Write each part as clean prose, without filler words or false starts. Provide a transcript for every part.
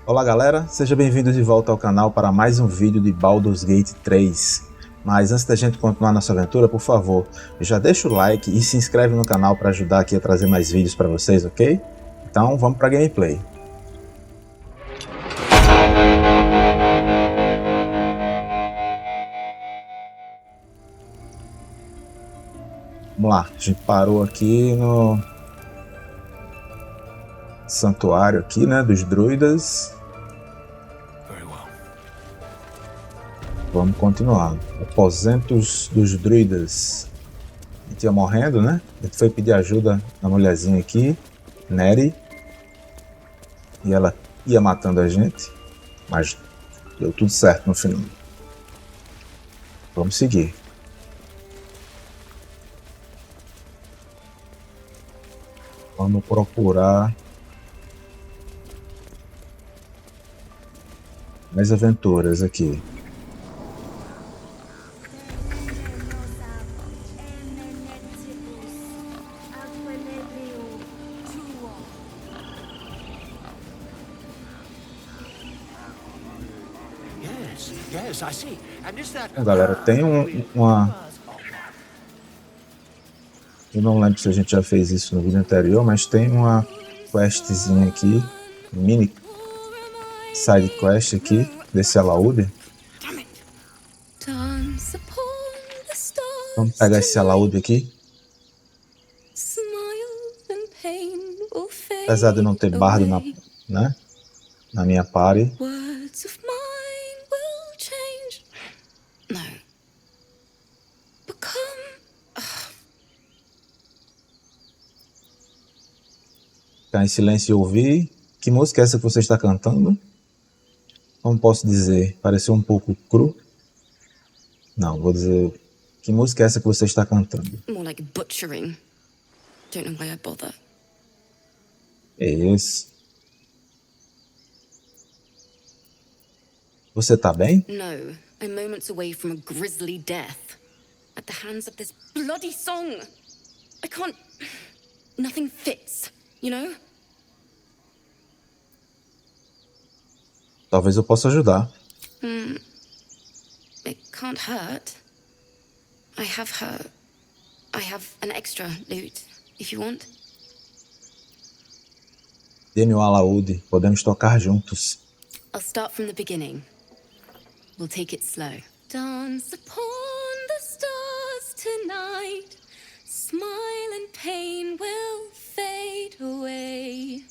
Olá galera, seja bem-vindo de volta ao canal para mais um vídeo de Baldur's Gate 3. Mas antes da gente continuar nossa aventura, por favor, já deixa o like e se inscreve no canal para ajudar aqui a trazer mais vídeos para vocês, ok? Então vamos para a gameplay. Vamos lá, a gente parou aqui no santuário aqui, né, dos druidas. Vamos continuar. Aposentos dos druidas. A gente ia morrendo, né? A gente foi pedir ajuda na mulherzinha aqui, Neste. E ela ia matando a gente. Mas deu tudo certo no final. Vamos seguir. Vamos procurar mais aventuras aqui. Bom, galera, tem uma... Eu não lembro se a gente já fez isso no vídeo anterior, mas tem uma questzinha aqui, mini side quest aqui, desse alaúde. Vamos pegar esse alaúde aqui. Apesar de não ter bardo na minha party. Ficar em silêncio e ouvir. Que música é essa que você está cantando? Como posso dizer? Pareceu um pouco cru. Não, vou dizer... Que música é essa que você está cantando? More like butchering. Don't know why I bother. É esse. Você tá bem? No, I'm moments away from a grisly death. At the hands of this bloody song. I can't... Nothing fits, you know? Talvez eu possa ajudar. It can't hurt. I have an extra loot, if you want. Dê-me o alaúde. Podemos tocar juntos. I'll start from the beginning. We'll take it slow. Dance upon the stars tonight. Smile and pain will fade away.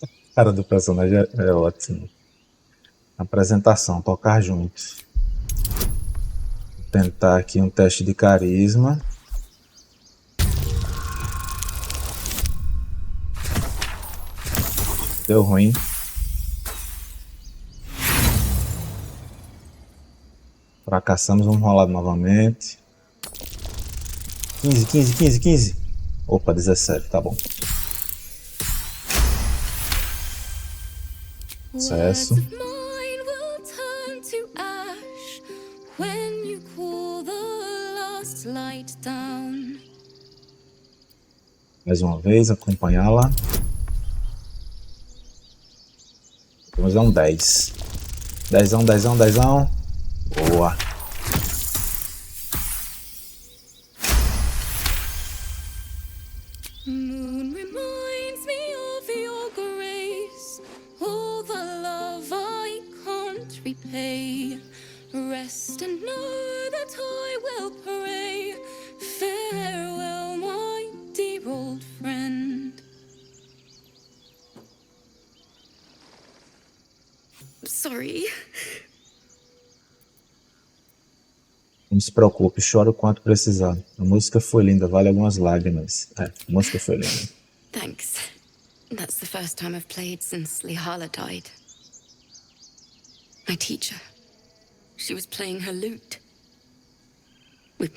A cara do personagem é ótimo. Apresentação, tocar juntos. Vou tentar aqui um teste de carisma. Deu ruim. Fracassamos, vamos rolar novamente. 15. Opa, 17, tá bom. Sucesso. Mais uma vez, acompanhá-la. Vamos dar um 10. 10. Boa. Moon reminds me of your grace, all the love I can't repay. Rest and know that I will pray. Farewell, my dear old friend. Sorry. Não se preocupe, chore o quanto precisar. A música foi linda, vale algumas lágrimas. A música foi linda. Thanks. That's the first time I've played since Lihala died. My teacher. She was playing her lute. We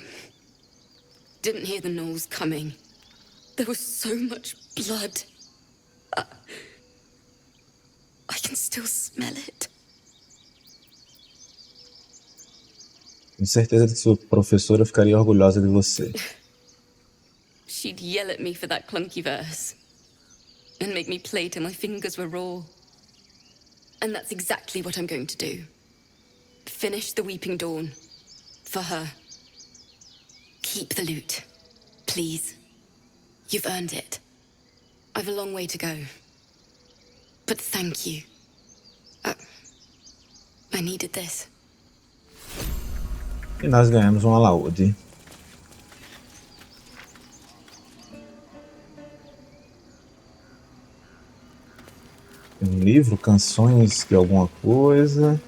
didn't hear the gnolls coming. There was so much blood. I can still smell it. Tenho certeza que sua professora ficaria orgulhosa de você. She'd yell at me for that clunky verse and make me play till my fingers were raw. And that's exactly what I'm going to do. Finish the Weeping Dawn. For her. Keep the loot. Please. You've earned it. I've a long way to go. But thank you. I needed this. E nós ganhamos um alaúde. Um livro, canções de alguma coisa.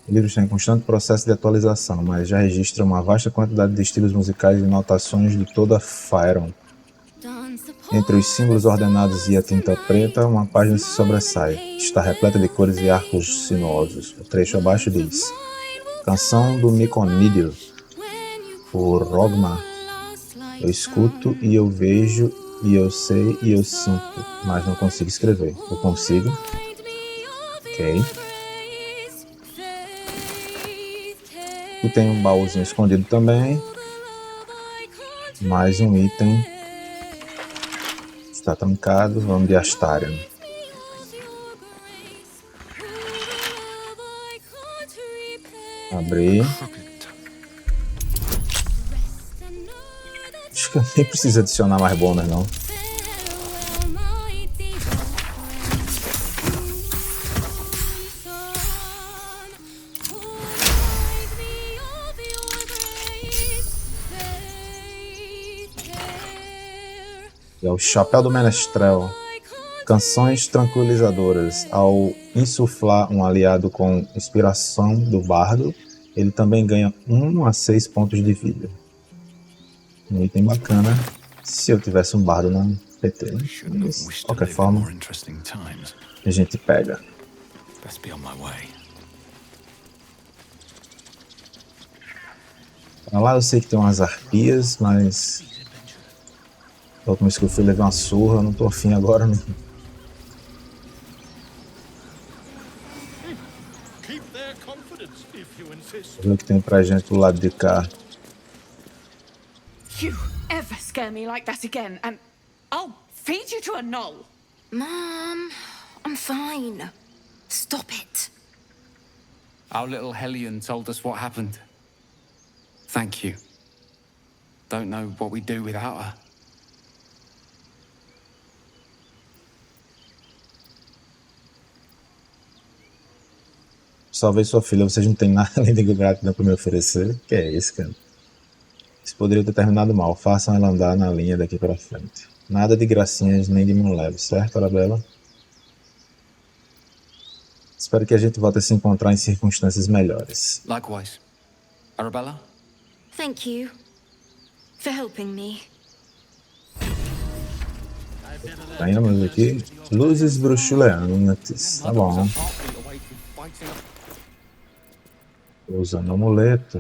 O livro está em constante processo de atualização, mas já registra uma vasta quantidade de estilos musicais e notações de toda Fyron. Entre os símbolos ordenados e a tinta preta, uma página se sobressai. Está repleta de cores e arcos sinuosos. O trecho abaixo diz: Canção do Miconídeo, por Rogma. Eu escuto e eu vejo e eu sei e eu sinto, mas não consigo escrever. Eu consigo? Ok. E tem um baúzinho escondido também. Mais um item. Está trancado. Vamos de Astarion. Abrir. Acho que eu nem preciso adicionar mais bônus, não. É o Chapéu do Menestrel. Canções tranquilizadoras. Ao insuflar um aliado com inspiração do bardo, ele também ganha 1 a 6 pontos de vida. Um item bacana. Se eu tivesse um bardo no PT, né? Mas, de qualquer forma, a gente pega. Pra lá eu sei que tem umas arpias, mas a última vez que eu fui levar uma surra, eu não tô afim agora, não. Ver o que tem pra gente do lado de cá. You ever scare me like that again, and I'll feed you to a gnoll. Mom, I'm fine. Stop it. Our little hellion told us what happened. Thank you. Don't know what we'd do without her. Salvei sua filha, vocês não tem nada além de gratidão para me oferecer. Que é isso, cara? Isso poderia ter terminado mal. Façam ela andar na linha daqui para frente. Nada de gracinhas nem de mão leve, certo, Arabella? Espero que a gente volte a se encontrar em circunstâncias melhores. Likewise. Arabella? Thank you for helping me. Ganhamos aqui luzes bruxuleantes. Tá bom. Tô usando amuleto.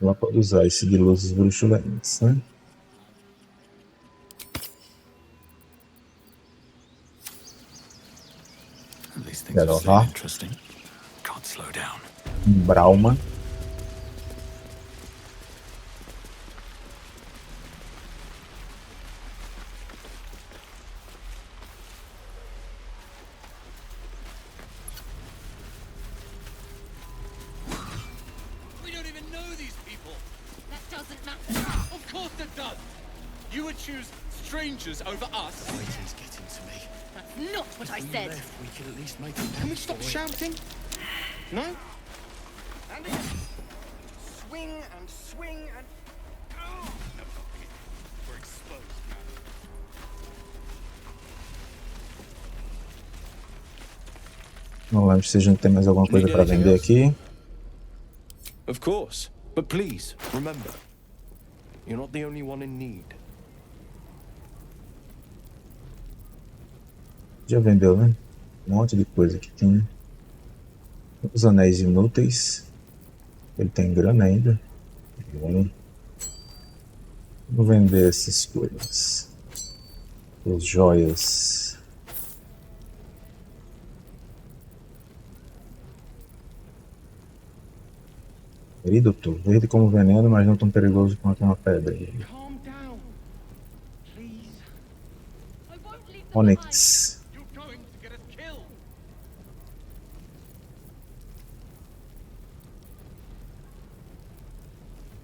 Ela pode usar esse de luzes bruxulentas, né? Garoha. Brauma. Over us? Waiting's getting to me. That's not what I said. We could at least make Can we stop shouting? No? And swing and swing and... Oh, no, we're exposed now. Não lembro se a gente tem mais alguma coisa para vender aqui. Of course, but please remember, you're not the only one in need. Já vendeu, né? Um monte de coisa que tem. Os anéis inúteis. Ele tem grana ainda. Vou vender essas coisas. As joias. Perídoto, verde como veneno, mas não tão perigoso quanto uma pedra. Calm down. Please. I won't leave them behind. Onyx. You're going to get us killed.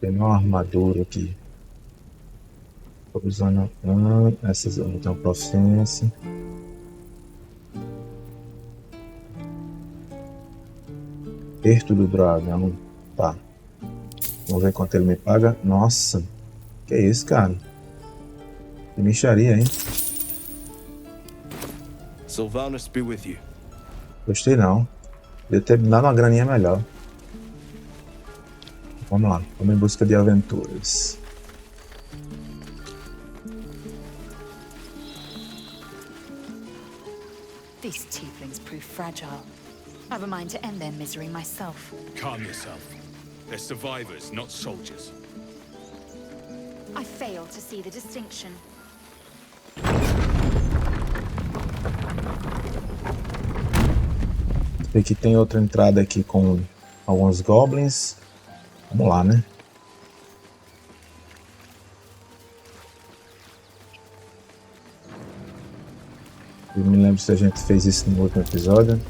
Tem uma armadura aqui. Tô usando essas, eu não tenho proficiência. Peito do dragão. Tá. Vamos ver quanto ele me paga. Nossa. Que é isso, cara? Que mixaria, hein? Sylvanus be with you. Gostei não. Devia ter dado uma graninha melhor. Vamos lá. Vamos em busca de aventuras. These tieflings prove fragile. I've a mind to end their misery myself. Calm yourself. They're survivors, not soldiers. I fail to see the distinction. Aqui tem outra entrada aqui com alguns goblins. Vamos lá, né? Eu me lembro se a gente fez isso no último episódio.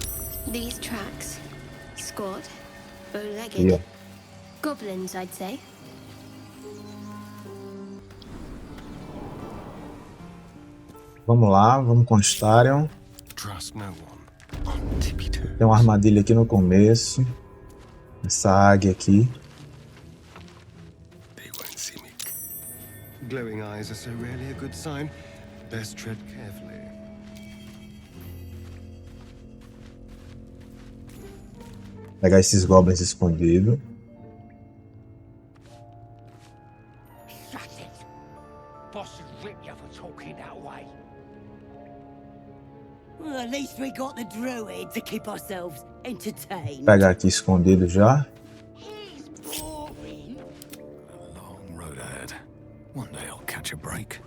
These tracks. Squat. Bow-legged. Yeah. Goblins, I'd say. Vamos lá, vamos com Starion. Trust no one. On tippy toe. Tem uma armadilha aqui no começo. Essa águia aqui. They won't see me. Glowing eyes are so rarely a good sign. Best tread carefully. Pegar esses goblins escondidos. Shut it. Boss would rip you for talking that way. Well, at least we got the druid to keep ourselves entertained. Pegar aqui escondido já. He's boring. A long road ahead. One day I'll catch a break.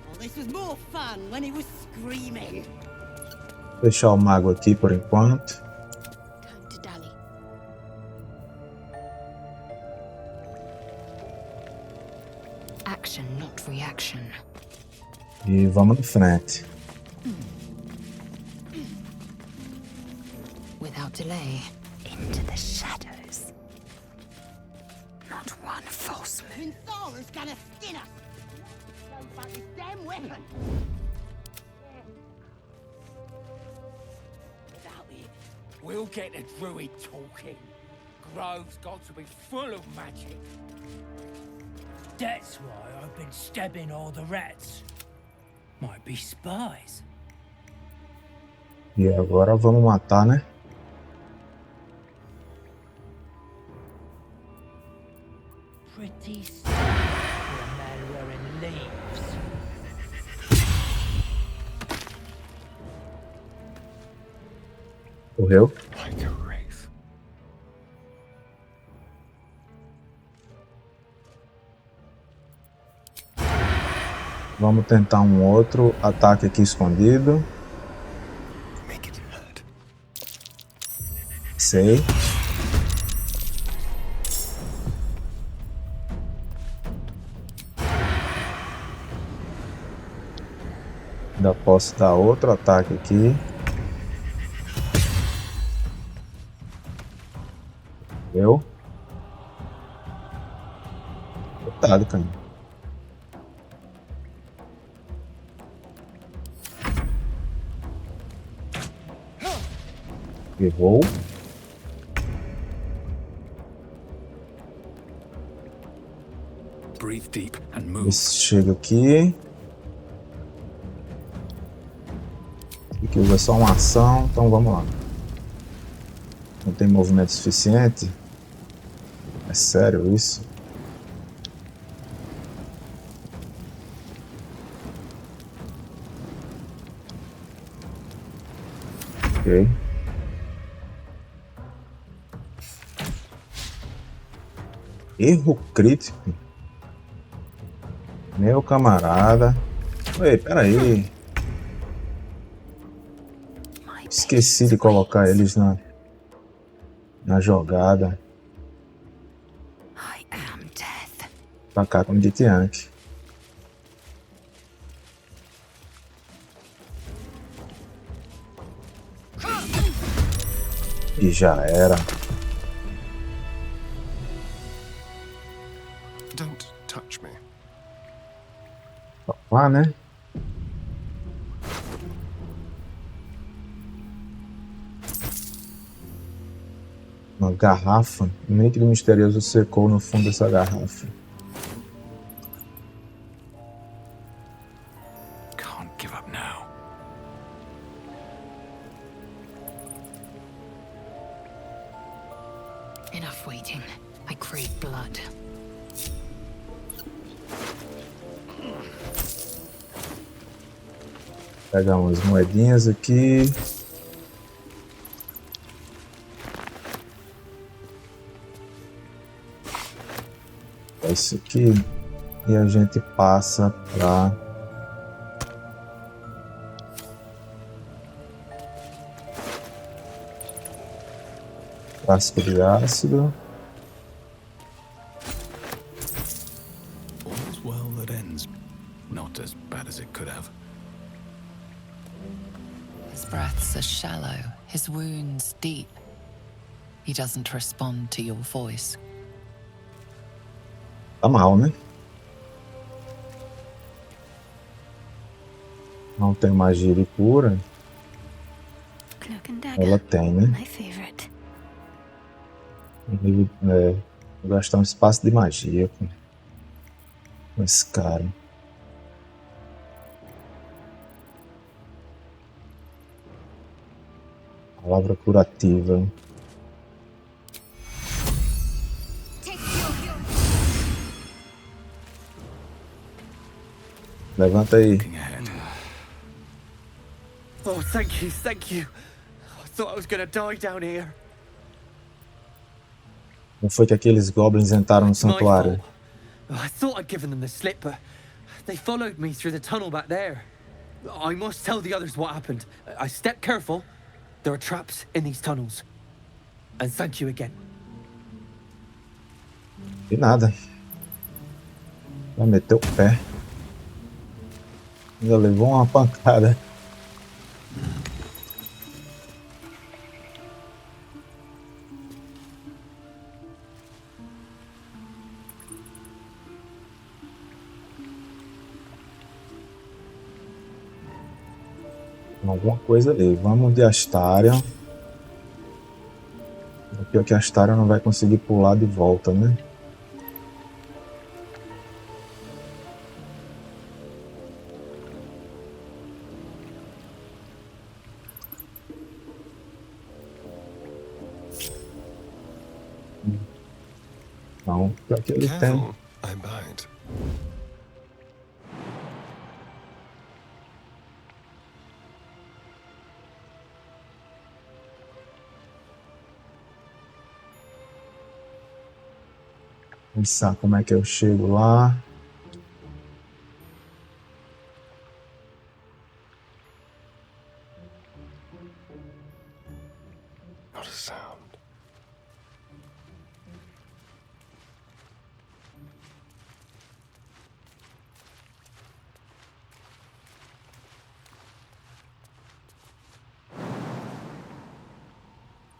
Well, this was more fun when he was screaming. Deixar o mago aqui por enquanto. Time to dally. Action, not reaction. E vamos em frente. Without delay, into the shadows. Not one false move. Minthara's gonna skin us. No but his damn weapon. Without it, We'll get the druid talking. Grove's got to be full of magic. That's why I've been stabbing all the rats. Might be spies. E agora vamos matar, né? Pretty sad for a man wearing leaves. Morreu. Like a wraith. Vamos tentar um outro ataque aqui escondido. Make it hurt. Sei. Ainda posso dar outro ataque aqui. Eu. Coitado, cara. Errou. Breathe deep and move. Esse chega aqui. Aqui usa só uma ação, então vamos lá. Não tem movimento suficiente? É sério isso? Ok. Erro crítico? Meu camarada. Ei, peraí. Esqueci de colocar eles na jogada. Pra cá como de Tiank. E já era. Don't touch me. Lá, né? Uma garrafa. Um líquido misterioso secou no fundo dessa garrafa. Can't give up now. Enough waiting. I crave blood. Pegar umas moedinhas aqui. É isso aqui. E a gente passa para frasco de ácido. All's well that ends. Not as bad as it could have. His breaths are shallow, his wounds deep. He doesn't respond to your voice. Tá mal, né? Não tem magia de cura. Ela tem, né? Vou gastar um espaço de magia com esse cara. Palavra curativa. Levanta aí. Oh, thank you, thank you. I thought I was gonna die down here. Como foi que aqueles goblins entraram no santuário? I thought I'd given them the slip, but they followed me through the tunnel back there. I must tell the others what happened. I stepped careful. There are traps in these tunnels. And thank you again. De nada. Vai meter o pé. Ainda levou uma pancada. Alguma coisa ali. Vamos de Astária. O pior é que a Astária não vai conseguir pular de volta, né? Não, pior que ele tem. I'm bind. Pensar como é que eu chego lá. Not a sound.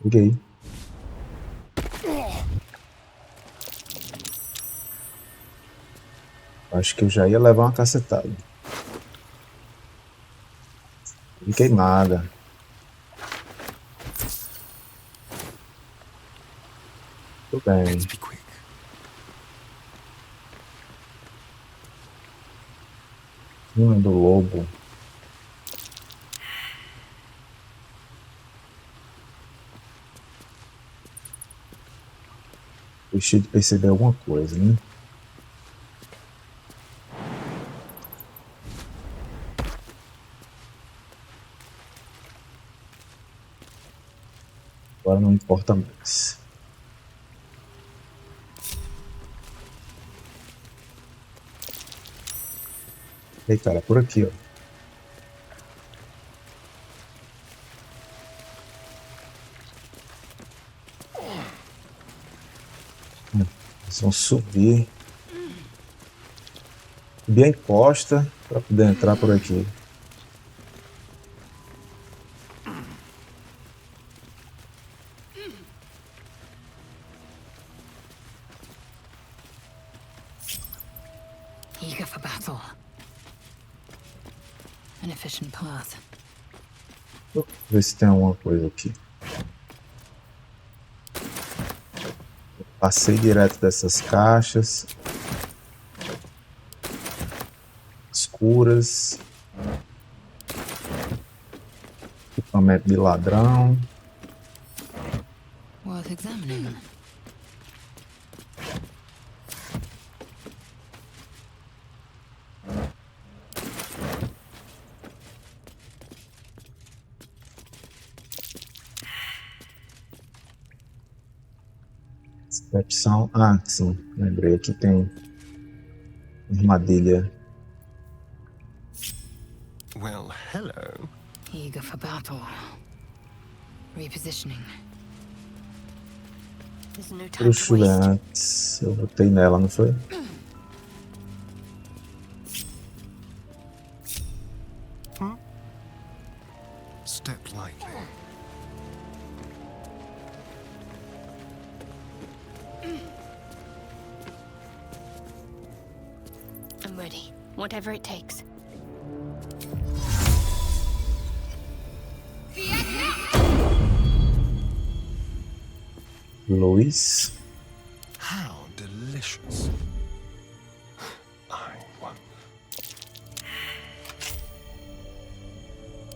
Liguei. Acho que eu já ia levar uma cacetada. E queimada. Tudo bem. Do lobo. Deixei de perceber alguma coisa, né? Agora não importa mais. Ei, cara, por aqui, ó. Vão subir. Subir a encosta para poder entrar por aqui. Eager for battle. An efficient path. Ver se tem alguma coisa aqui. Passei direto dessas caixas escuras. Equipamento de ladrão. Worth examining. Percepção. Ah, sim. Lembrei. Aqui tem armadilha. Well, hello. Eager for battle. Repositioning. There's no time to Puxa waste. antes. Eu botei nela, não foi? Step lightly. I'm ready. Whatever it takes. Luiz. How delicious. I wonder.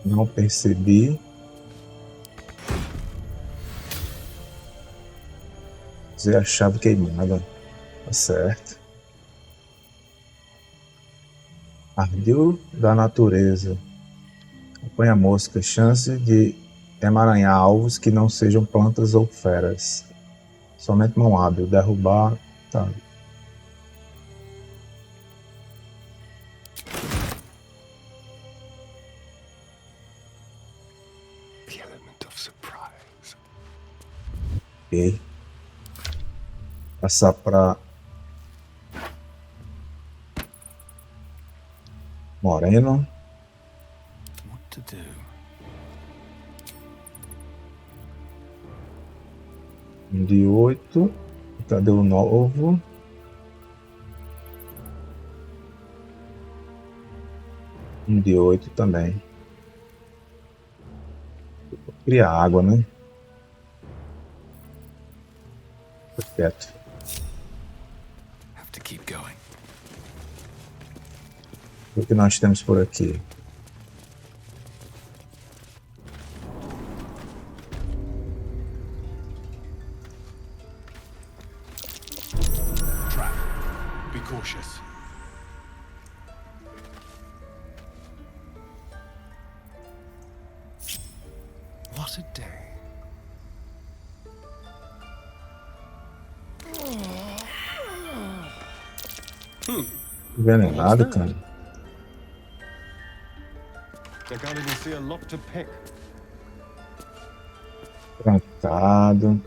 Não percebi. Usei a chave queimada. Tá certo. Ardil da natureza. Acompanha a mosca. Chance de emaranhar alvos que não sejam plantas ou feras. Somente mão hábil. Derrubar. Tá. The element of surprise. Ok. Passar para Moreno. What to do? De 8. Cadê o novo? De 8 também. Vou criar água, né? Tô quieto. Have to keep going. O que nós temos por aqui? Trap. Be cautious. What a day. Envenenado, cara. I can't even see a lock to pick. Trancado.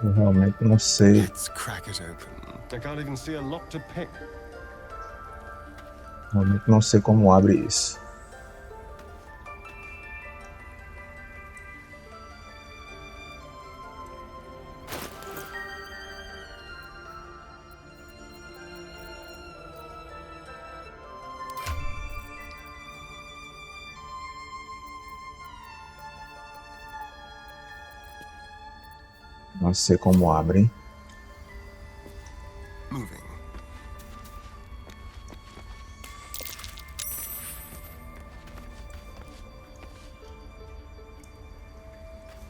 Eu realmente não sei. Let's crack it open. I can't even see a lock to pick. Realmente não sei como abre isso. Não sei como abre, hein? Moving.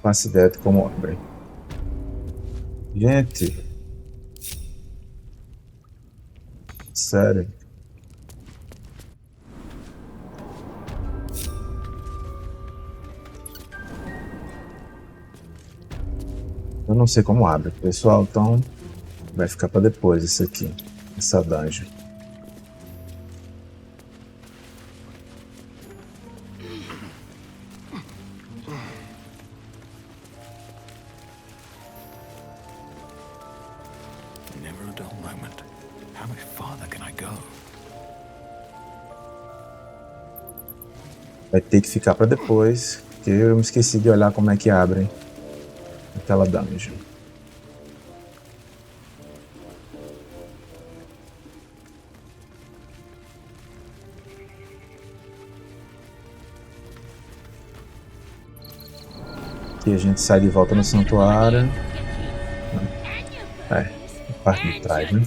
Faço ideia de como abre. Gente. Sério. Eu não sei como abre, pessoal, então vai ficar para depois isso aqui, essa dungeon. never a dull moment. How much farther can I go? Vai ter que ficar pra depois, porque eu me esqueci de olhar como é que abre aquela dungeon. Aqui a gente sai de volta no santuário. É, a parte de trás, né?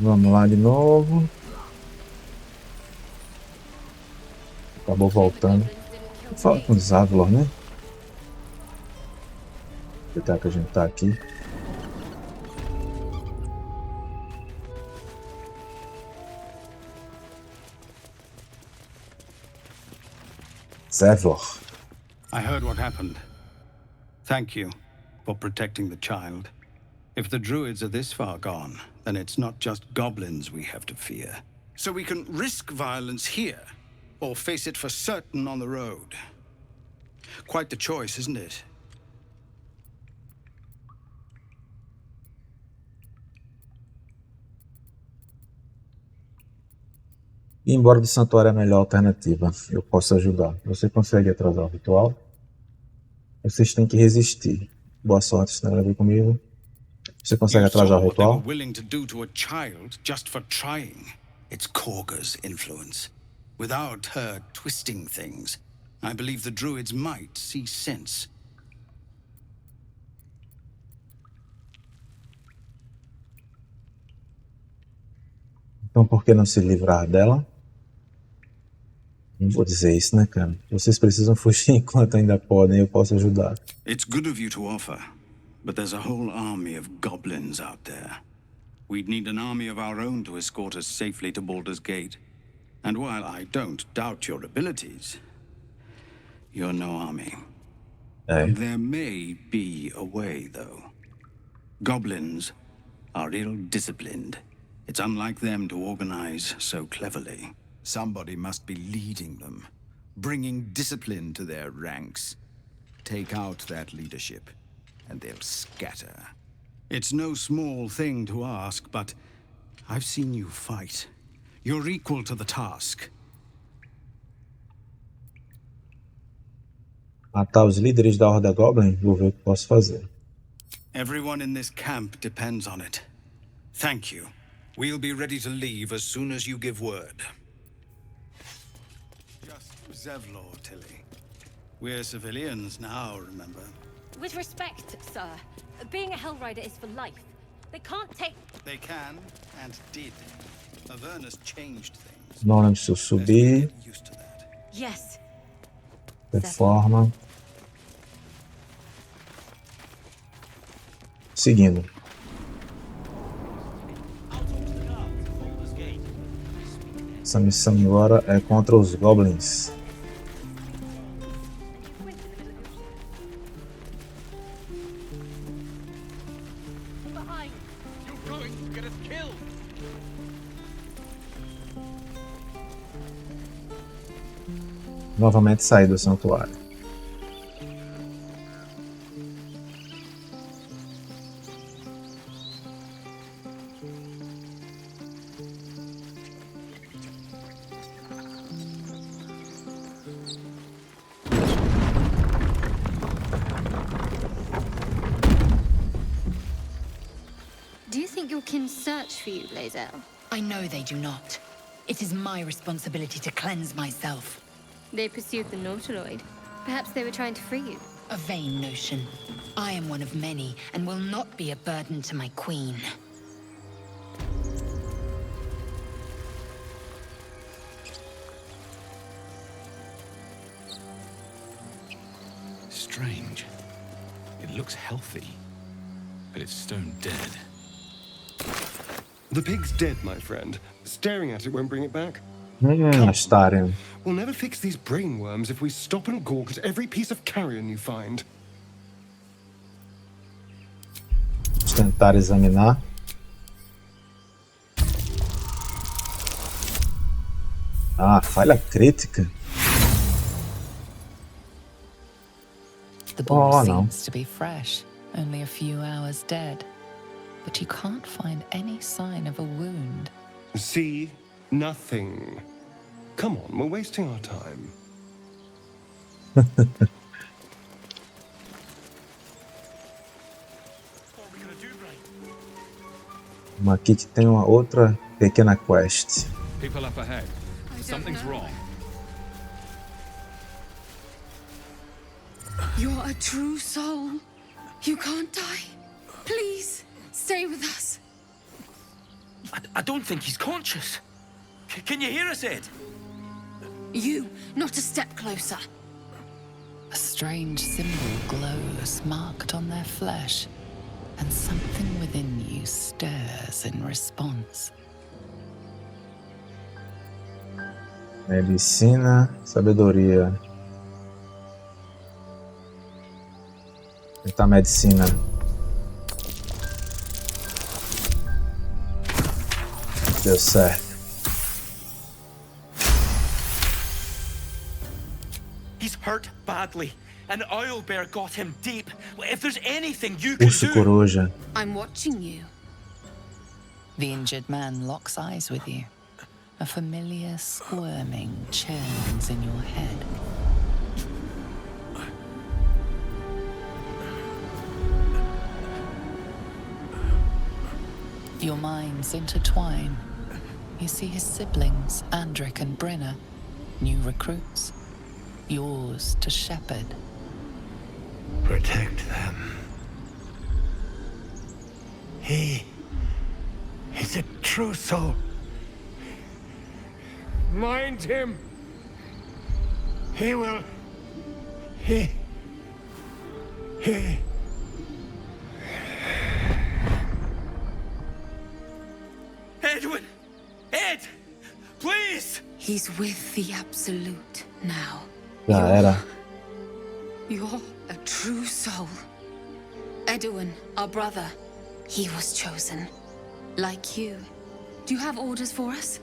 Vamos lá de novo. Acabou voltando. Fala com os Avalor, né? Aproveitar que a gente tá aqui. Zevlor. I heard what happened. Thank you for protecting the child. If the druids are this far gone, then it's not just goblins we have to fear. So we can risk violence here, or face it for certain on the road. Quite the choice, isn't it? Ir embora do santuário é a melhor alternativa. Eu posso ajudar. Você consegue atrasar o ritual? Vocês têm que resistir. Boa sorte, se não vir comigo. Você consegue atrasar o ritual? Willing to do to a child just for trying. It's Korga's influence. Without her twisting things, I believe the druids might see sense. Então por que não se livrar dela? Não vou dizer isso, né, cara? Vocês precisam fugir enquanto ainda podem, eu posso ajudar. It's good of you to offer, but there's a whole army of goblins out there. We'd need an army of our own to escort us safely to Baldur's Gate. And while I don't doubt your abilities, you're no army. There may be a way, though. Goblins are ill-disciplined. It's unlike them to organize so cleverly. Somebody must be leading them, bringing discipline to their ranks. Take out that leadership, and they'll scatter. It's no small thing to ask, but I've seen you fight. You're equal to the task. Matar os líderes da Horda Goblin? Vou ver o que posso fazer. Everyone in this camp depends on it. Thank you. We'll be ready to leave as soon as you give word. Just Zevlor, Tilly. We're civilians now, remember? With respect, sir, being a Hellrider is for life. They can't take... They can, and did. Avernus changed things. Não lembro se eu subi. Yes. Reforma. Seguindo. Essa missão agora é contra os goblins. Novamente sair do santuário. Do you think your kin search for you, Blazel? I know they do not. It is my responsibility to cleanse myself. They pursued the Nautiloid. Perhaps they were trying to free you. A vain notion. I am one of many, and will not be a burden to my queen. Strange. It looks healthy, but it's stone dead. The pig's dead, my friend. Staring at it won't bring it back. Astarion. We'll never fix these brainworms if we stop and gawk at every piece of carrion you find. Vamos tentar examinar. Ah, falha crítica. The ball Oh, no. seems to be fresh, only a few hours dead. But you can't find any sign of a wound. See? Nothing. Come on, we're wasting our time. Aqui que tem uma outra pequena quest. People up ahead. Something's wrong. You're a true soul. You can't die. Please, stay with us. I don't think he's conscious. Can you hear us, Ed? You, not a step closer. A strange symbol glows marked on their flesh, and something within you stirs in response. Medicina, sabedoria. Tentar medicina. Deu certo. He's hurt badly. An owl bear got him deep. If there's anything you can do... Urso-coruja. I'm watching you. The injured man locks eyes with you. A familiar squirming churns in your head. Your minds intertwine. You see his siblings, Andric and Brenna, new recruits, yours to shepherd. Protect them. He's a true soul. Mind him. He will. He. Edwin! Ed! Please! He's with the Absolute now. Já era. You're a true soul. Edwin, our brother, he was chosen. Like you. Do you have orders for us?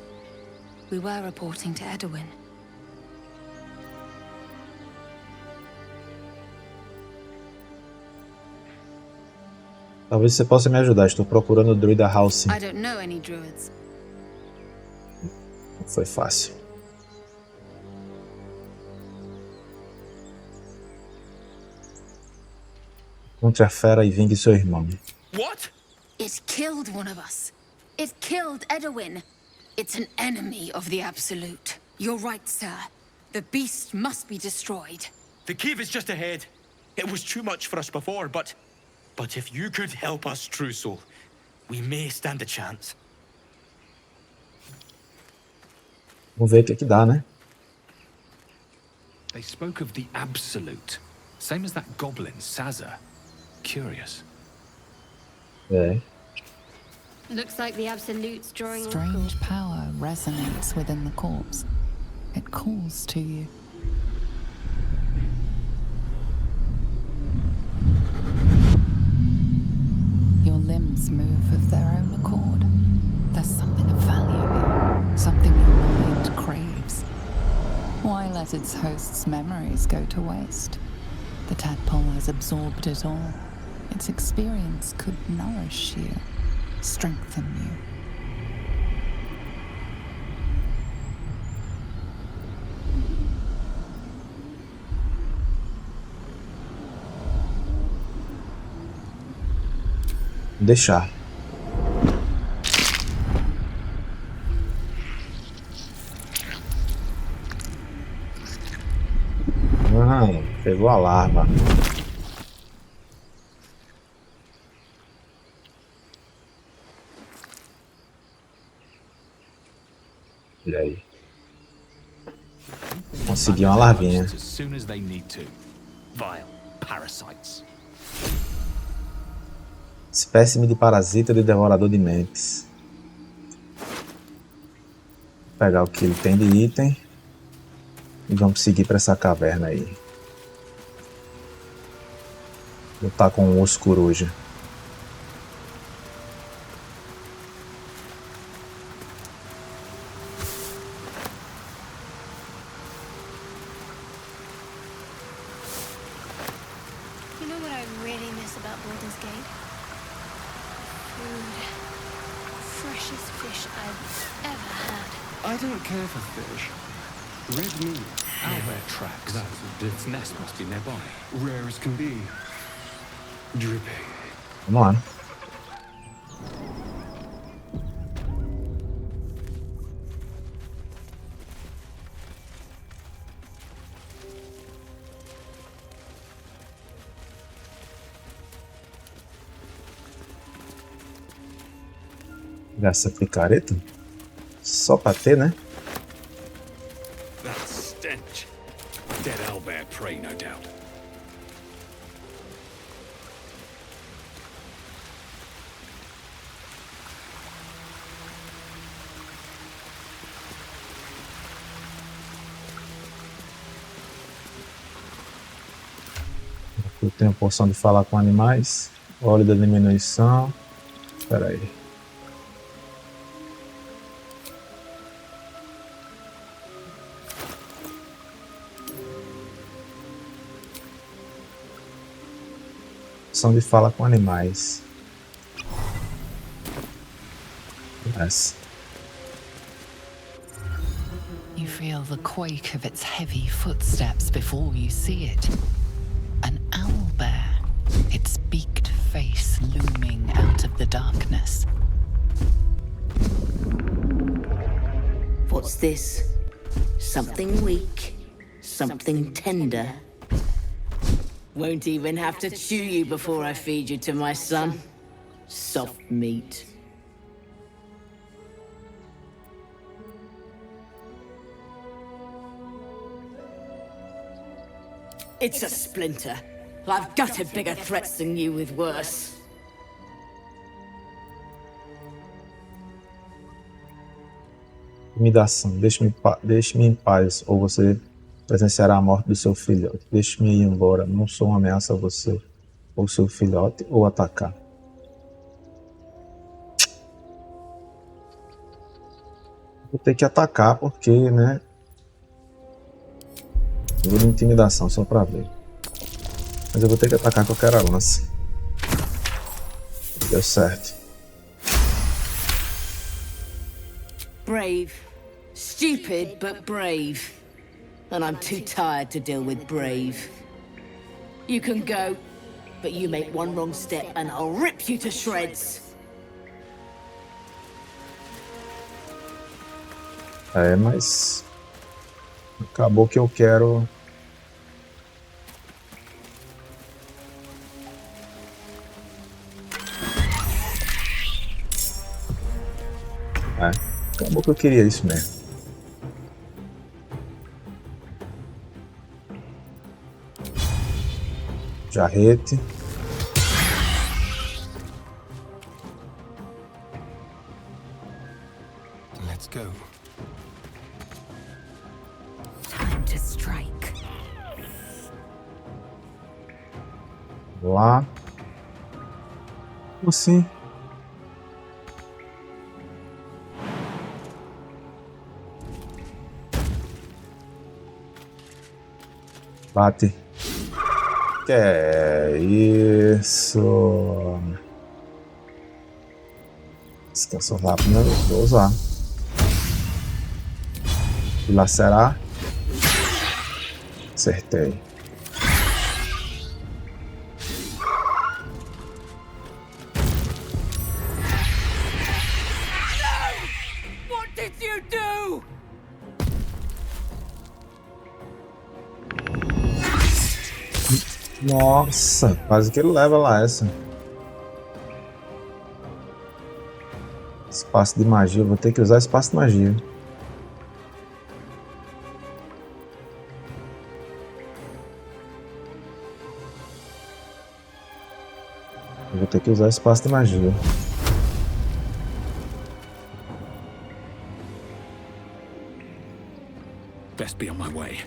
We were reporting to Edwin. Talvez você possa me ajudar. Estou procurando o druida House. I don't know any druids. Não foi fácil. Encontre a fera e vingue seu irmão. What? It killed one of us. It killed Edwin. It's an enemy of the Absolute. You're right, sir. The beast must be destroyed. The cave is just ahead. It was too much for us before, but if you could help us, true soul, we may stand a chance. Vamos ver o que dá, né? They spoke of the Absolute. Same as that goblin, Sazza. Curious. É. Looks like the Absolute's drawing Strange power resonates within the corpse. It calls to you. Your limbs move of their own accord. There's something of value here, something your mind craves. Why let its host's memories go to waste? The tadpole has absorbed it all. Its experience could nourish you, strengthen you. Deixar. Ah, pegou a larva. Olha aí. Consegui uma larvinha. As soon as they need to. Vile parasites. Espécime de parasita de devorador de mentes. Pegar o que ele tem de item. E vamos seguir para essa caverna aí. Lutar com o urso-coruja. You know what I really miss about Baldur's Gate? Food. Freshest fish I've ever had. I don't care for fish. Red meat, owlbear tracks. Its nest must be nearby. Rare as can be. Dripping. Vamos lá. Essa picareta? Só pra ter, né? That stench. Dead owlbear prey, no doubt. Eu tenho a porção de falar com animais. Óleo da diminuição. Espera aí. Porção de fala com animais. Essa. You feel the quake of its heavy footsteps before you see it. An owlbear, its beaked face looming out of the darkness. What's this? Something weak, something tender. Won't even have to chew you before I feed you to my son. Soft meat. It's a splinter. I've gutted bigger threats than you with worse. Intimidação. Deixe-me em paz, ou você presenciará a morte do seu filhote. Deixe-me ir embora. Não sou uma ameaça a você, ou seu filhote, ou atacar. Vou ter que atacar porque, né? Vou de intimidação só pra ver. Mas eu vou ter que atacar com qualquer lança. Deu certo. Brave. Stupid, but brave. And I'm too tired to deal with brave. You can go, but you make one wrong step and I'll rip you to shreds. É, mas... acabou que eu quero... acabou que eu queria isso mesmo. Jarrete. Let's go. Time to strike. Lá. Como assim? Bate. Que é isso? Descanso rápido, né? Vou usar. Dilacerar. Acertei. What did you do? Nossa, quase que ele leva lá essa. Espaço de magia, vou ter que usar espaço de magia. Vou ter que usar espaço de magia. must be on my way.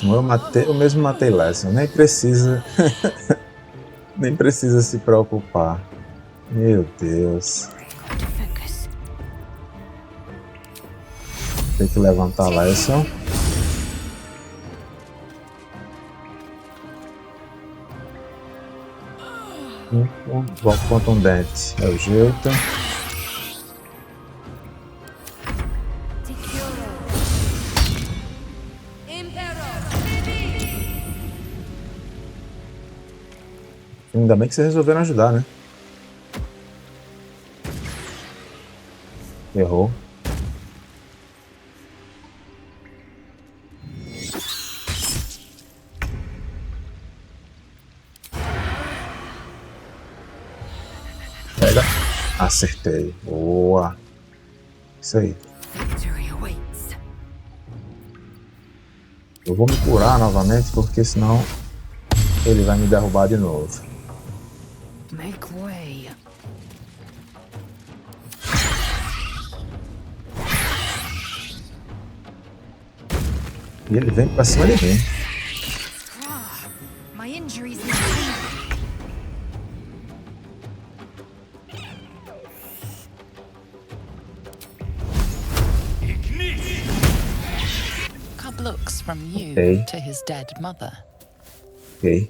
Eu mesmo matei Lesson, nem precisa. Nem precisa se preocupar. Meu Deus. Tem que levantar Lesson. Golpe contundente. É o jeito. Ainda bem que vocês resolveram ajudar, né? Errou. Pega. Acertei. Boa. Isso aí. Eu vou me curar novamente, porque senão ele vai me derrubar de novo. Make way. E ele vem pra cima de mim. My injuries. Cub looks from you Okay. to his dead mother. Ok.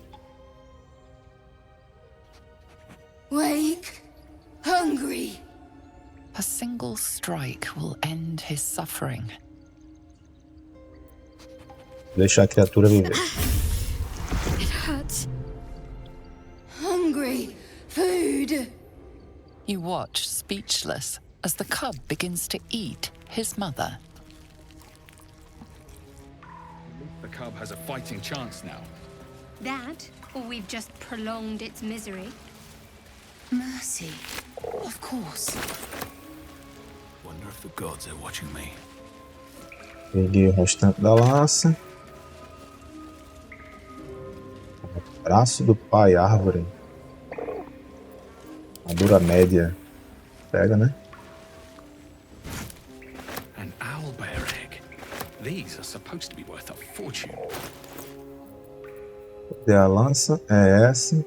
Wake. Hungry. A single strike will end his suffering. Deixar a criatura viver. It hurts. Hungry. Food. You watch, speechless, as the cub begins to eat his mother. The cub has a fighting chance now. That, or we've just prolonged its misery. Mercy. Of course. Wonder if the gods are watching me. Peguei o restante da lança. Braço do pai, árvore. Armadura média. Pega, né? An owlbear egg. These are supposed to be worth a fortune. Cadê a lança? É essa.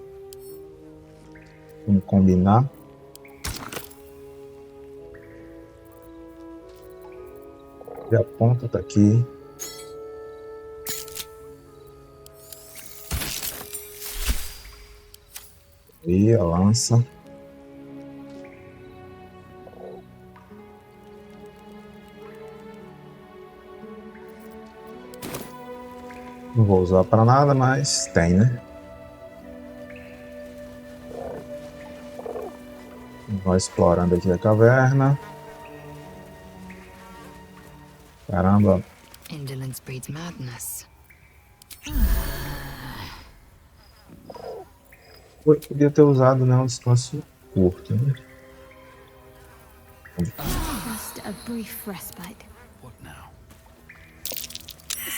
Vamos combinar. E a ponta tá aqui. E a lança. Não vou usar para nada, mas tem, né? Vou explorando aqui a caverna. Caramba. Indolence breeds madness. Eu podia ter usado, né, um espaço curto, né? Just a brief respite. What now?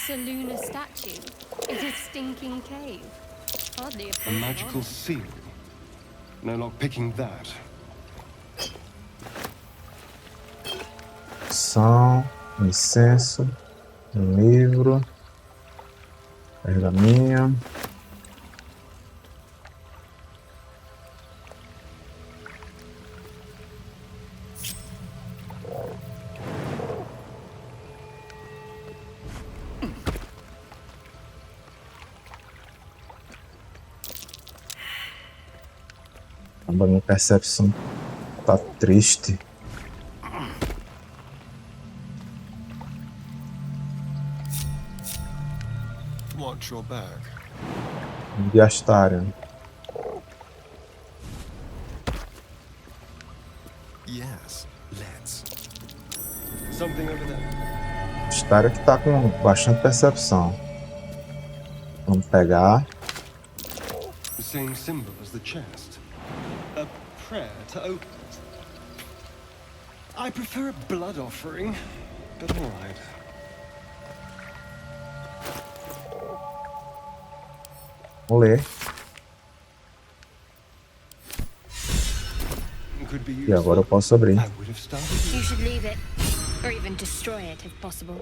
Saluna statue is a stinking cave. Hardly a A place magical of seal. No lock picking that. Som, incenso, livro, pergaminho. A minha percepção tá triste. Watch your back. De Astarion. Yes, let's. Something over there. Astarion que tá com bastante percepção. Vamos pegar. The same symbol as the chest. A prayer to open it. I prefer a blood offering, but all right. Vou ler. could be E agora eu posso abrir. I would have started. You should leave it, or even destroy it if possible.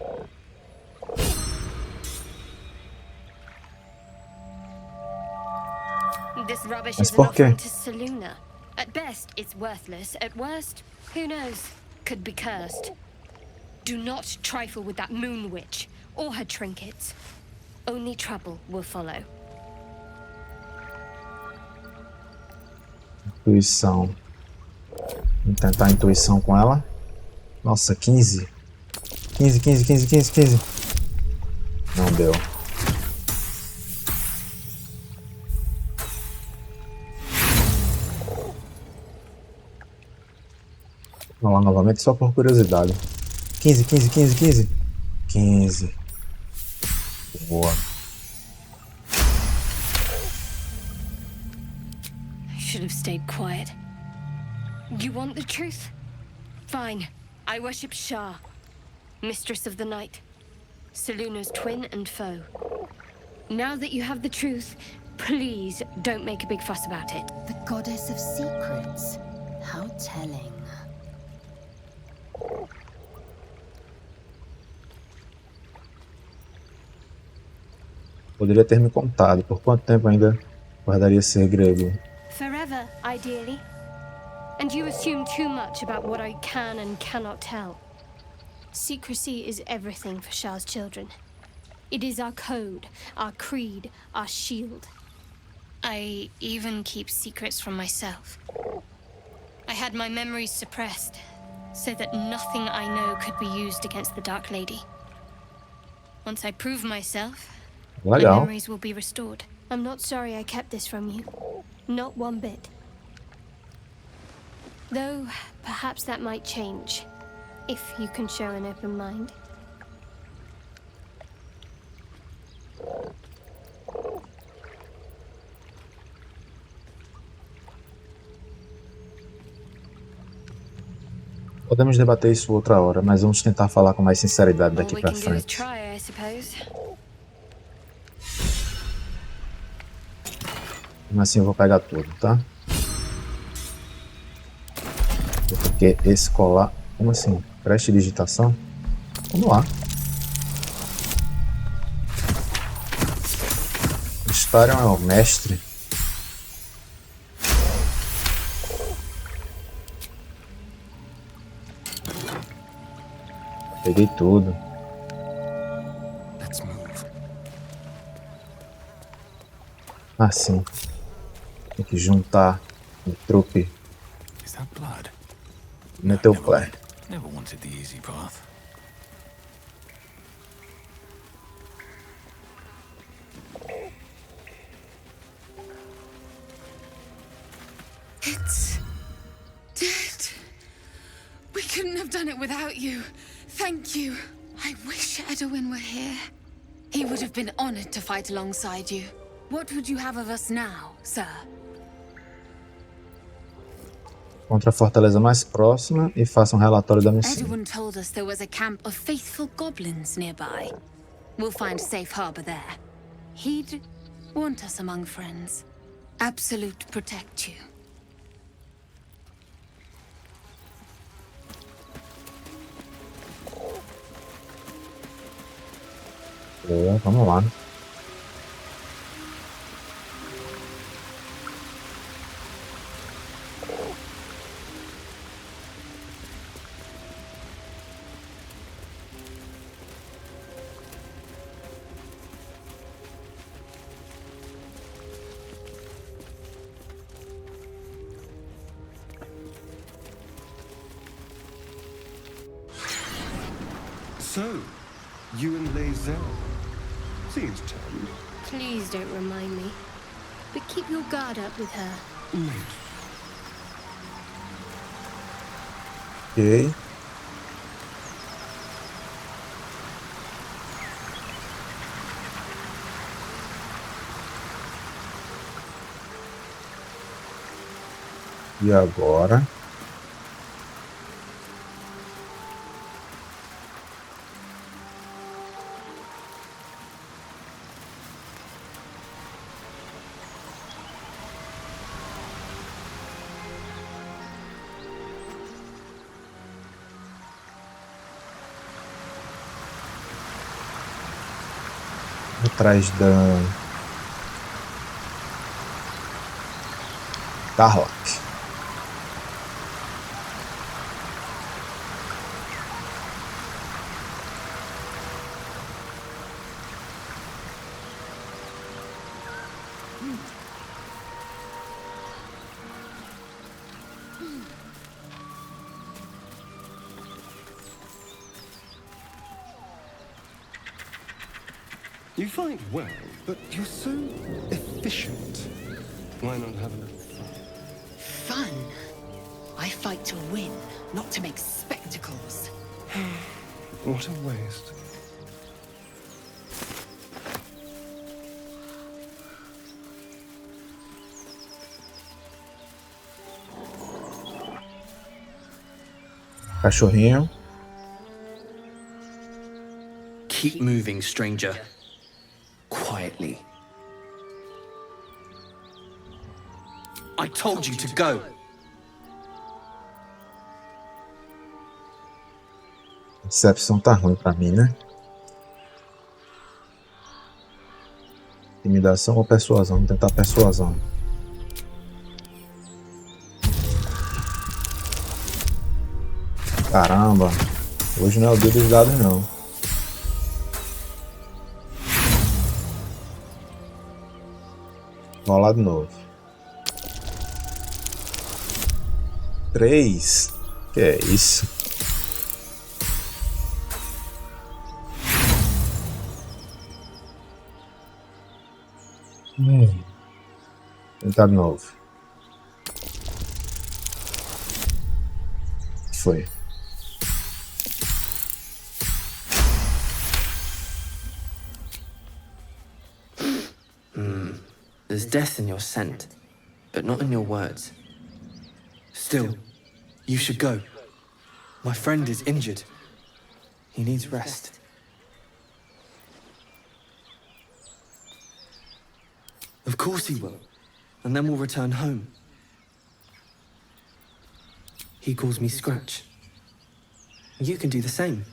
This rubbish Mas is an por quê? offering to Selûne. At best, it's worthless. At worst, who knows? Could be cursed. Do not trifle with that moon witch or her trinkets. Only trouble will follow. Intuição. Vamos tentar a intuição com ela. Nossa, 15. 15. Não deu. Vamos lá novamente, só por curiosidade. 15. 15. Boa. I should have stayed quiet. You want the truth? Fine. I worship Shah, mistress of the night, Selûne's twin and foe. Now that you have the truth, please don't make a big fuss about it. The goddess of secrets. How telling. Poderia ter me contado por quanto tempo ainda guardaria segredo. Forever, ideally. And you assume too much about what I can and cannot tell. Secrecy is everything for Shah's children. It is our code, our creed, our shield. I even keep secrets from myself. I had my memories suppressed, so that nothing I know could be used against the Dark Lady. Once I prove myself, my memories will be restored. I'm not sorry I kept this from you. Not one bit. Though, perhaps that might change, if you can show an open mind. Podemos debater isso outra hora, mas vamos tentar falar com mais sinceridade daqui pra frente. Mas assim eu vou pegar tudo, tá? Porque esse colar... Como assim? Prestidigitação? Vamos lá. O Starion é o mestre. Peguei tudo. Ah, sim. Tem que juntar o trupe. Meteu o play. Never wanted the easy path. It's dead. We couldn't have done it without you. Thank you. I wish Edwin were here. He would have been honored to fight alongside you. What would you have of us now, sir? Contra a fortaleza mais próxima e faça um relatório da missão. Edwin told us there was a camp of faithful goblins nearby. We'll find safe harbor there. He'd want us among friends. Absolute protect you. Vamos lá. So, you and Lae'zel. Seems turned. Please don't remind me. But keep your guard up with her. Ok. E agora? Atrás da Karlach. You fight well, but you're so efficient. Why not have a little fun? Fun? I fight to win, not to make spectacles. What a waste. Cachorrinho. Keep moving, stranger. Quietly. I told you to go. Decepção tá ruim pra mim, né? Intimidação ou persuasão? Vamos tentar persuasão. Caramba, hoje não é o dia dos dados não. Vou lá de novo. 3. Que é isso? Tentar de novo. Foi. There's death in your scent, but not in your words. Still, you should go. My friend is injured. He needs rest. Of course he will, and then we'll return home. He calls me Scratch. You can do the same.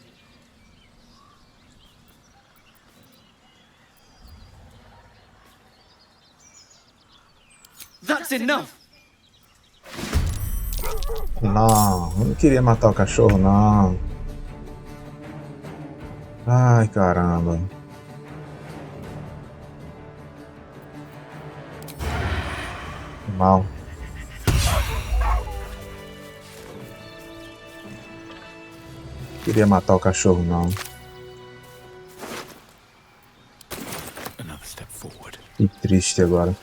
That's enough! Não, eu não queria matar o cachorro, não. Ai, caramba. Mal. Queria matar o cachorro, não. Que triste agora.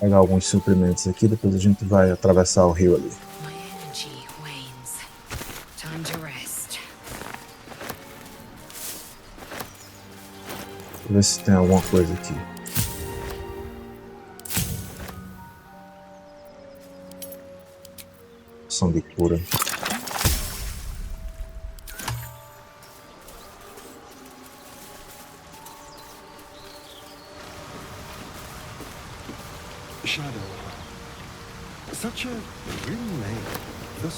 Pegar alguns suprimentos aqui, depois a gente vai atravessar o rio ali. Vou ver se tem alguma coisa aqui. Poção de cura.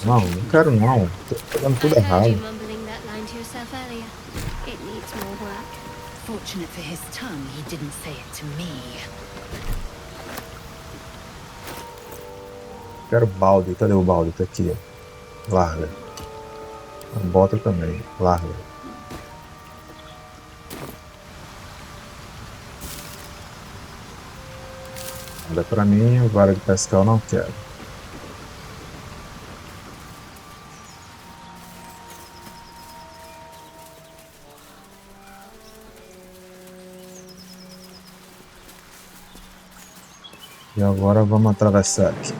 Não, não quero não. Tô pegando tudo errado. Fortunate for his tongue, he didn't say it to me. Quero balde. Cadê o balde? Tá aqui, ó. Larga. A bota também. Larga. Olha pra mim, vara de pescar eu não quero. E agora vamos atravessar aqui.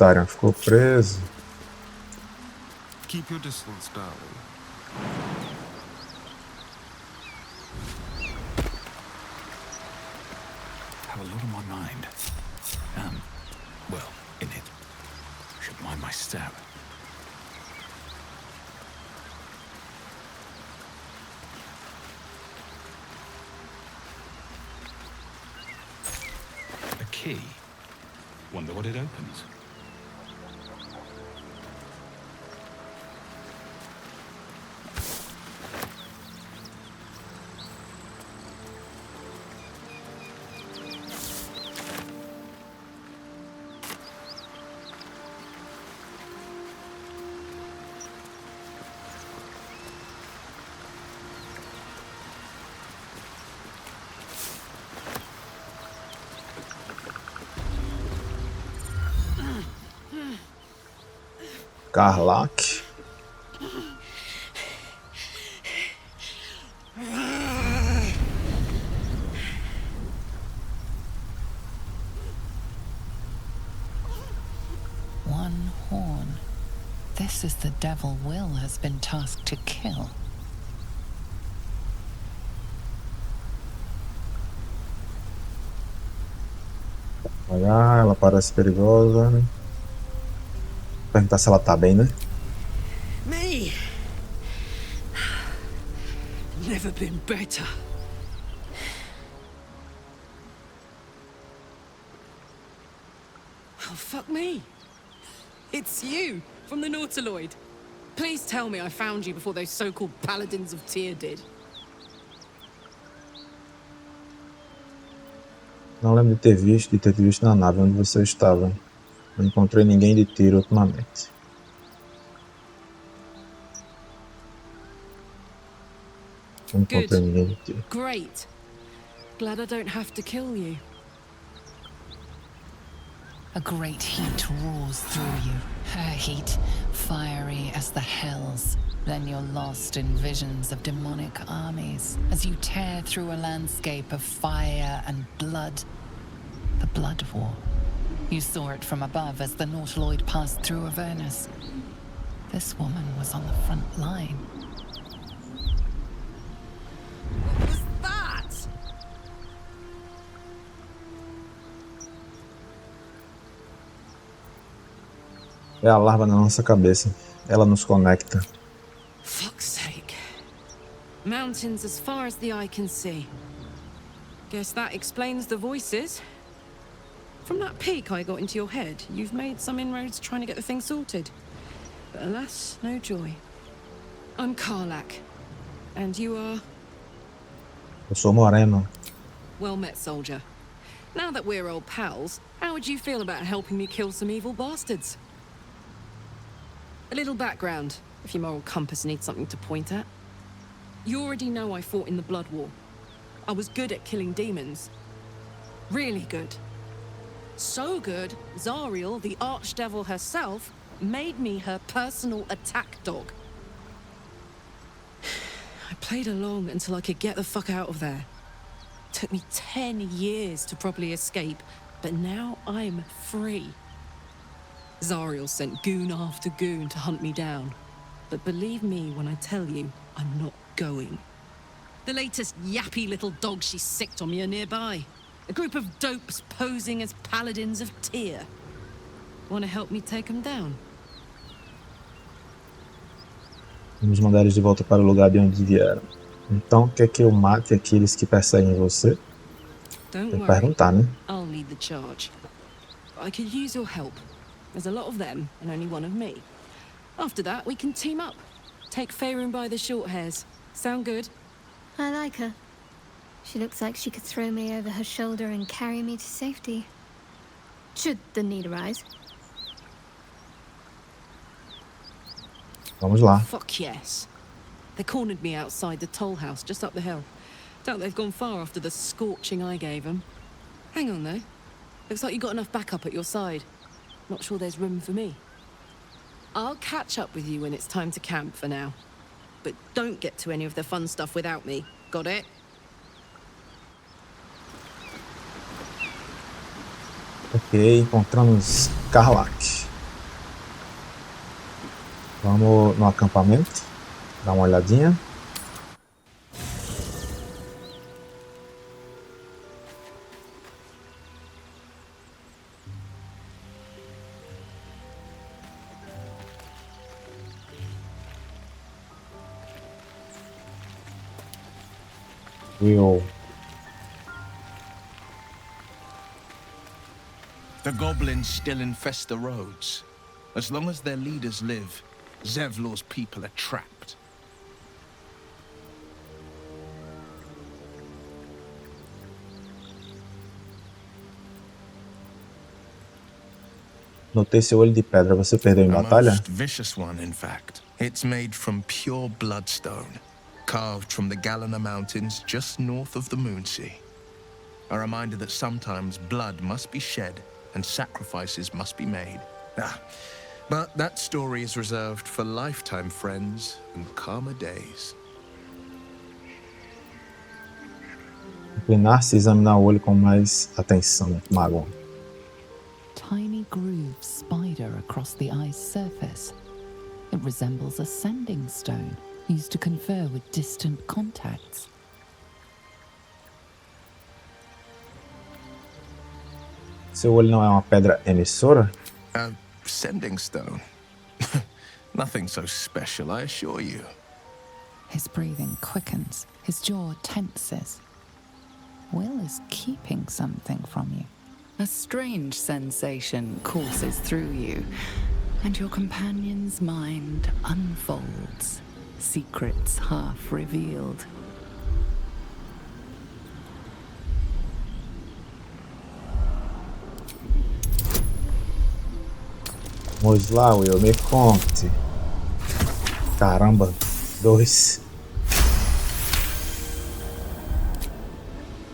Astarion ficou preso. Keep your distance, darling. Have a lot on my mind. Well, in it. Should mind my step. A key. Wonder what it opens. Karlach. One horn. This is the devil Will has been tasked to kill. Olha, ela parece perigosa. Perguntar se ela tá bem, né? Me! Never been better. Oh, fuck me. It's you, from the Nautiloid. Please tell me I found you before those so-called paladins of Tyr did. Não lembro de ter te visto na nave onde você estava. Não encontrei ninguém de Tyr ultimamente. Não encontrei ninguém de Tyr. Great. Glad I don't have to kill you. A great heat roars through you. Her heat, fiery as the hells. Then you're lost in visions of demonic armies as you tear through a landscape of fire and blood. The Blood War. You saw it from above as the Nautiloid passed through Avernus. This woman was on the front line. What was that? É a larva na nossa cabeça. Ela nos conecta. Fuck's sake. Mountains as far as the eye can see. Guess that explains the voices. From that peek I got into your head, you've made some inroads trying to get the thing sorted. But alas, no joy. I'm Karlach. And you are? Eu sou Moreno. Well met, soldier. Now that we're old pals, how would you feel about helping me kill some evil bastards? A little background, if your moral compass needs something to point at. You already know I fought in the Blood War. I was good at killing demons. Really good. So good, Zariel, the archdevil herself, made me her personal attack dog. I played along until I could get the fuck out of there. Took me 10 years to properly escape, but now I'm free. Zariel sent goon after goon to hunt me down. But believe me when I tell you, I'm not going. The latest yappy little dogs she sicked on me are nearby. A group of dopes posing as paladins of Tyr. Want to help me take them down? Vamos mandar eles de volta para o lugar de onde vieram. Então, quer que eu mate aqueles que perseguem você? Don't Tem que worry. perguntar, né? I'll lead the charge. I could use your help. There's a lot of them and only one of me. After that, we can team up. Take Faerun by the short hairs. Sound good? I like her. She looks like she could throw me over her shoulder and carry me to safety. Should the need arise. Vamos lá. Fuck yes. They cornered me outside the toll house just up the hill. Doubt they've gone far after the scorching I gave them. Hang on though. Looks like you got enough backup at your side. Not sure there's room for me. I'll catch up with you when it's time to camp for now. But don't get to any of the fun stuff without me. Got it? Ok, encontramos Karlach. Vamos no acampamento, dar uma olhadinha. The goblins still infest the roads. As long as their leaders live, Zevlor's people are trapped. Notei seu olho de pedra. Você perdeu em A batalha? most vicious one, in fact. It's made from pure bloodstone, carved from the Galena Mountains just north of the Moonsea. A reminder that sometimes blood must be shed and sacrifices must be made. But that story is reserved for lifetime friends and calmer days. Inclinar-se e examinar o olho com mais atenção, mago. Tiny grooves spider across the eye's surface. It resembles a sending stone used to confer with distant contacts. Seu olho não é uma pedra emissora? A sending stone? Nothing so special, I assure you. His breathing quickens, his jaw tenses. Will is keeping something from you. A strange sensation courses through you, and your companion's mind unfolds, secrets half revealed. Vamos lá, Will, me conte. Caramba, 2.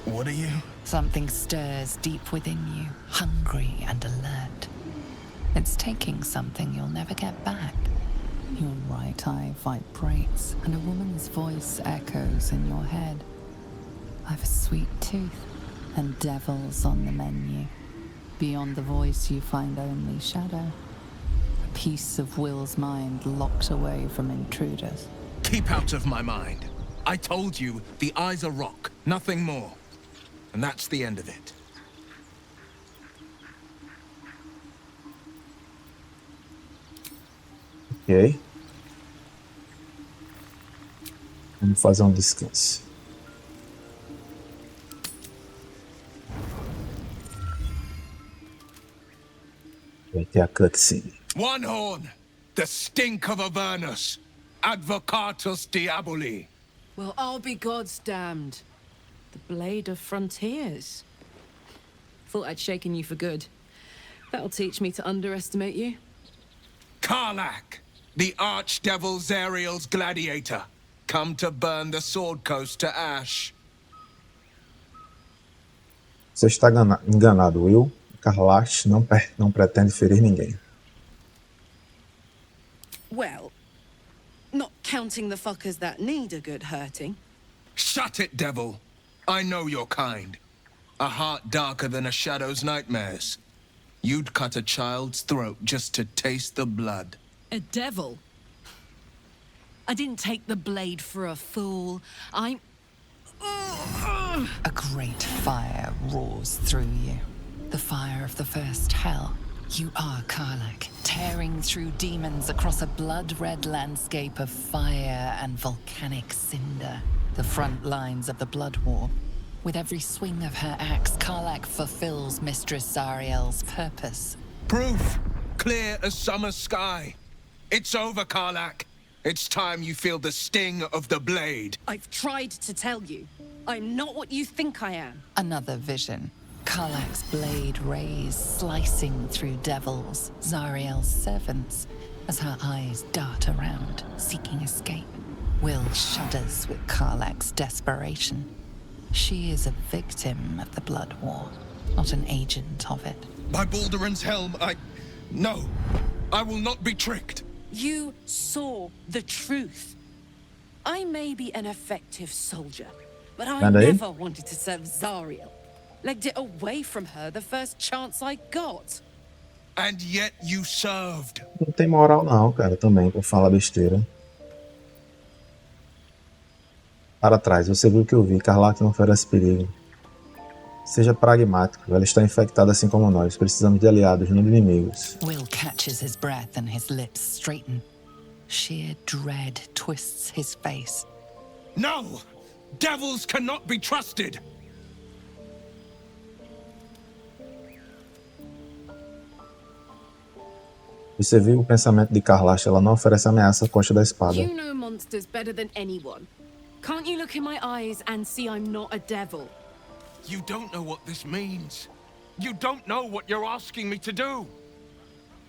What are you? Something stirs deep within you, hungry and alert. It's taking something you'll never get back. Your right eye vibrates, and a woman's voice echoes in your head. I've a sweet tooth, and devils on the menu. Beyond the voice, you find only shadow. A piece of Will's mind locked away from intruders. Keep out of my mind. I told you, the eyes are rock, nothing more. And that's the end of it. Ok. Vamos fazer um descanso. Vai ter a cutscene. One horn! The stink of Avernus! Advocatus Diaboli! Well, I'll be God's damned. The blade of frontiers. Thought I'd shaken you for good. That'll teach me to underestimate you. Karlach! The archdevil Zariel's gladiator! Come to burn the Sword Coast to ash. Você está enganado, Will. Karlach não pretende ferir ninguém. Well, not counting the fuckers that need a good hurting. Shut it, devil! I know your kind. A heart darker than a shadow's nightmares. You'd cut a child's throat just to taste the blood. A devil? I didn't take the blade for a fool. I'm... A great fire roars through you. The fire of the first hell. You are Karlach, tearing through demons across a blood-red landscape of fire and volcanic cinder. The front lines of the blood war. With every swing of her axe, Karlach fulfills Mistress Zariel's purpose. Proof! Clear as summer sky. It's over, Karlach. It's time you feel the sting of the blade. I've tried to tell you. I'm not what you think I am. Another vision. Karlach's blade rays slicing through devils, Zariel's servants, as her eyes dart around, seeking escape. Will shudders with Karlach's desperation. She is a victim of the blood war, not an agent of it. By Balduran's helm, No! I will not be tricked! You saw the truth. I may be an effective soldier, but I never wanted to serve Zariel. Legged it away from her the first chance I got. And yet you served. Não tem moral não, cara, também, pra falar besteira. Para trás, você viu o que eu vi. Karlach não oferece perigo. Seja pragmático, ela está infectada assim como nós. Precisamos de aliados, não de inimigos. Will catches his breath and his lips straighten. Sheer dread twists his face. No! Devils cannot be trusted! Você viu o pensamento de Karlach, ela não oferece ameaça à costa da espada. You know monsters better than anyone. Can't you look in my eyes and see I'm not a devil? You don't know what this means. You don't know what you're asking me to do.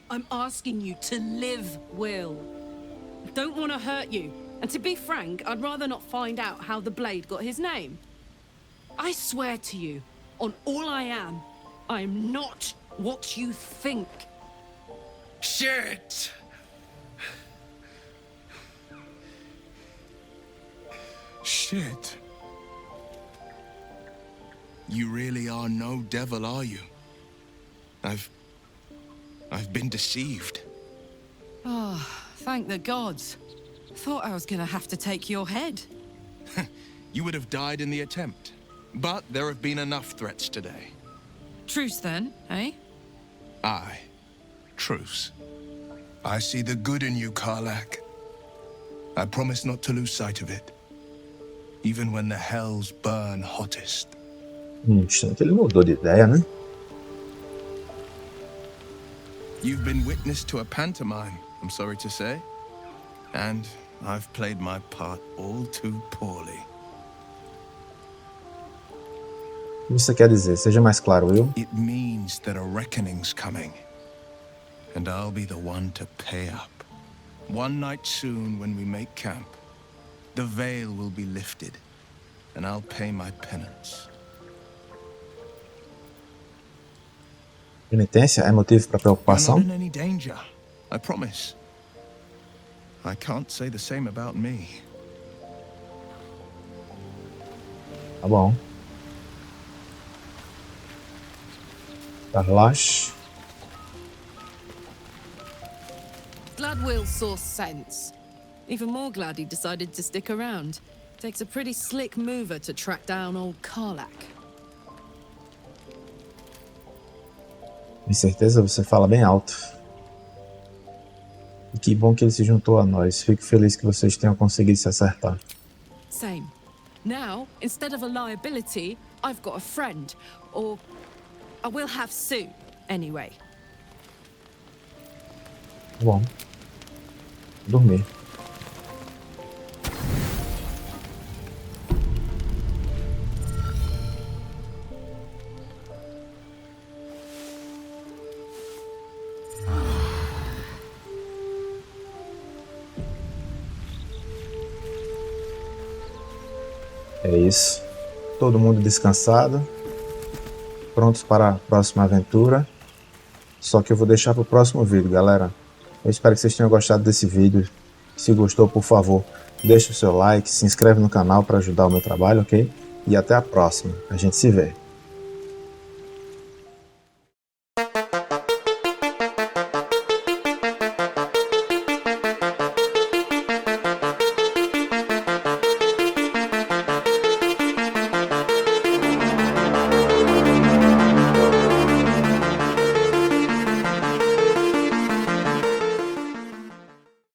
I'm asking you to live, Will. I don't want to hurt you. And to be frank, I'd rather not find out how the blade got his name. I swear to you, on all I am not what you think. Shit! Shit. You really are no devil, are you? I've been deceived. Oh, thank the gods. Thought I was gonna have to take your head. You would have died in the attempt. But there have been enough threats today. Truce then, eh? Aye. Truce. I see the good in you, Karlach. I promise not to lose sight of it. Even when the hells burn hottest. Instante ele mudou de ideia, né? You've been witness to a pantomime, I'm sorry to say. And I've played my part all too poorly. O que você quer dizer? Seja mais claro, Will. It means that a reckoning's coming. And I'll be the one to pay up. One night soon when we make camp, the veil will be lifted, and I'll pay my penance. Penitência é motivo para preocupação? I'm not in any danger, I promise. I can't say the same about me. Tá bom. Karlach. Glad Will saw sense. Even more glad he decided to stick around. Takes a pretty slick mover to track down old Karlach. Com certeza você fala bem alto. E que bom que ele se juntou a nós. Fico feliz que vocês tenham conseguido se acertar. Same. Now, instead of a liability, I've got a friend. Or I will have soon, anyway. Bom. Dormir. É isso. Todo mundo descansado. Prontos para a próxima aventura. Só que eu vou deixar para o próximo vídeo, galera. Eu espero que vocês tenham gostado desse vídeo. Se gostou, por favor, deixe o seu like, se inscreve no canal para ajudar o meu trabalho, ok? E até a próxima. A gente se vê.